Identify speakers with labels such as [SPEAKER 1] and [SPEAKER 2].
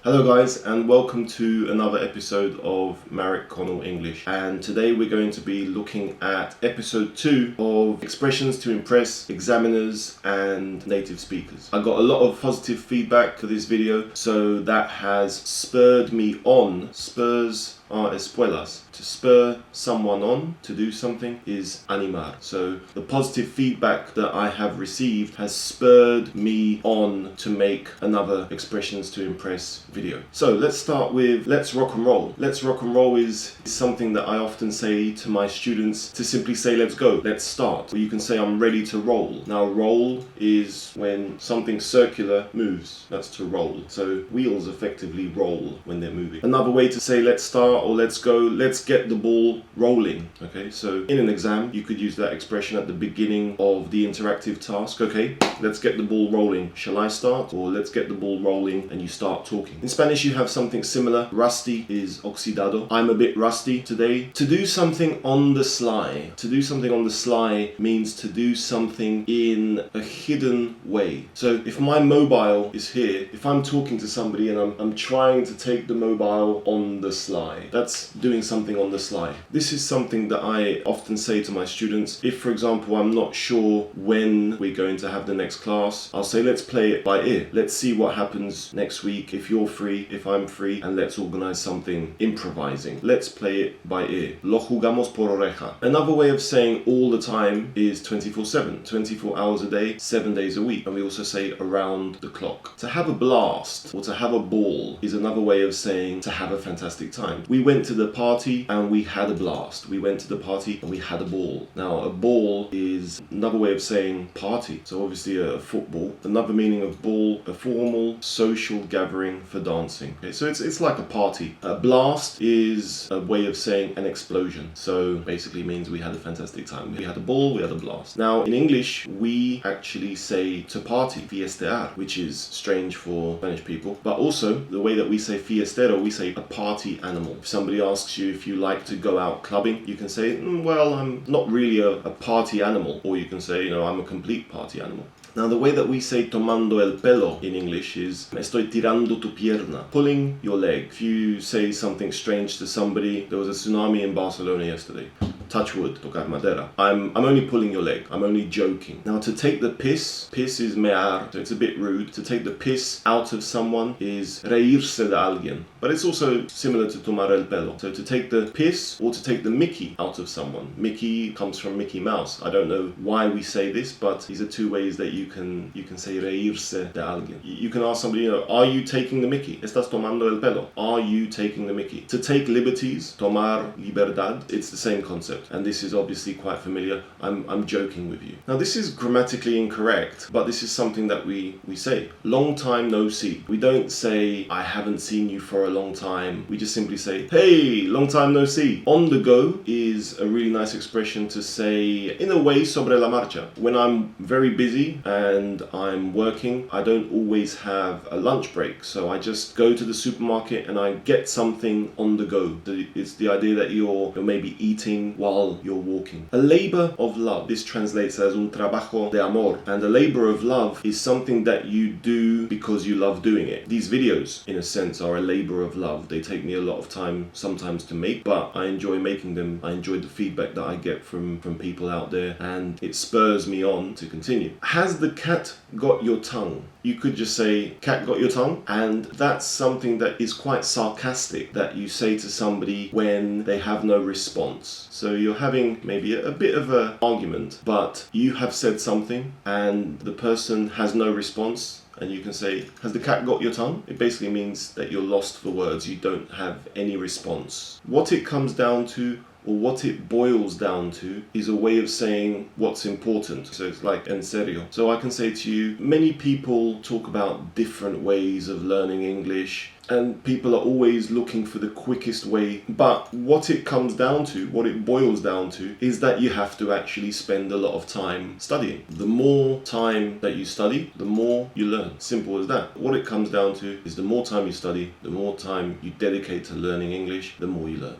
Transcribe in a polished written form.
[SPEAKER 1] Hello guys, and welcome to another episode of Marek Connell English. And today we're going to be looking at episode 2 of expressions to impress examiners and native speakers. I got a lot of positive feedback for this video, so that has spurred me on. Spurs are espuelas. To spur someone on to do something is animar. So the positive feedback that I have received has spurred me on to make another expressions to impress video. So let's start with let's rock and roll. Let's rock and roll is something that I often say to my students to simply say let's go, let's start. Or you can say I'm ready to roll. Now roll is when something circular moves. That's to roll. So wheels effectively roll when they're moving. Another way to say let's start or let's go, let's get the ball rolling. Okay, so in an exam you could use that expression at the beginning of the interactive task. Okay, let's get the ball rolling. Shall I start? Or let's get the ball rolling, and you start talking. In Spanish you have something similar. Rusty is oxidado. I'm a bit rusty today. To do something on the sly. To do something on the sly means to do something in a hidden way. So if my mobile is here, if I'm talking to somebody and I'm trying to take the mobile on the sly, that's doing something on the sly. This is something that I often say to my students. If, for example, I'm not sure when we're going to have the next class, I'll say let's play it by ear. Let's see what happens next week, if you're free, if I'm free, and let's organize something improvising. Let's play it by ear. Lo jugamos por oreja. Another way of saying all the time is 24/7, 24 hours a day, 7 days a week. And we also say around the clock. To have a blast or to have a ball is another way of saying to have a fantastic time. We went to the party and we had a blast. We went to the party and we had a ball. Now a ball is another way of saying party. So obviously a football. Another meaning of ball, a formal social gathering for dancing. Okay, so it's like a party. A blast is a way of saying an explosion. So basically means we had a fantastic time. We had a ball, we had a blast. Now in English we actually say to party, fiestear, which is strange for Spanish people. But also the way that we say fiestero, we say a party animal. If somebody asks you if you like to go out clubbing, you can say, well, I'm not really a party animal. Or you can say, I'm a complete party animal. Now the way that we say tomando el pelo in English is estoy tirando tu pierna, pulling your leg. If you say something strange to somebody, there was a tsunami in Barcelona yesterday. Touch wood, tocar madera. I'm only pulling your leg. I'm only joking. Now to take the piss is mear, so it's a bit rude. To take the piss out of someone is reírse de alguien. But it's also similar to tomar el pelo. So to take the piss or to take the mickey out of someone. Mickey comes from Mickey Mouse. I don't know why we say this, but these are two ways that you can say reírse de alguien. You can ask somebody, are you taking the mickey? ¿Estás tomando el pelo? Are you taking the mickey? To take liberties, tomar liberdad, it's the same concept. And this is obviously quite familiar. I'm joking with you. Now this is grammatically incorrect, but this is something that we say. Long time no see. We don't say, I haven't seen you for a long time. We just simply say, hey, long time no see. On the go is a really nice expression to say, in a way, sobre la marcha. When I'm very busy and I'm working, I don't always have a lunch break. So I just go to the supermarket and I get something on the go. It's the idea that you're maybe eating while you're walking. A labor of love. This translates as un trabajo de amor. And a labor of love is something that you do because you love doing it. These videos, in a sense, are a labor of love. They take me a lot of time sometimes to make, but I enjoy making them. I enjoy the feedback that I get from people out there, and it spurs me on to continue. Has the cat got your tongue? You could just say, cat got your tongue? And that's something that is quite sarcastic that you say to somebody when they have no response. So you're having maybe a bit of an argument, but you have said something and the person has no response. And you can say, has the cat got your tongue? It basically means that you're lost for words. You don't have any response. What it comes down to, or what it boils down to, is a way of saying what's important. So it's like en serio. So I can say to you, many people talk about different ways of learning English, and people are always looking for the quickest way. But what it comes down to, what it boils down to, is that you have to actually spend a lot of time studying. The more time that you study, the more you learn. Simple as that. What it comes down to is the more time you study, the more time you dedicate to learning English, the more you learn.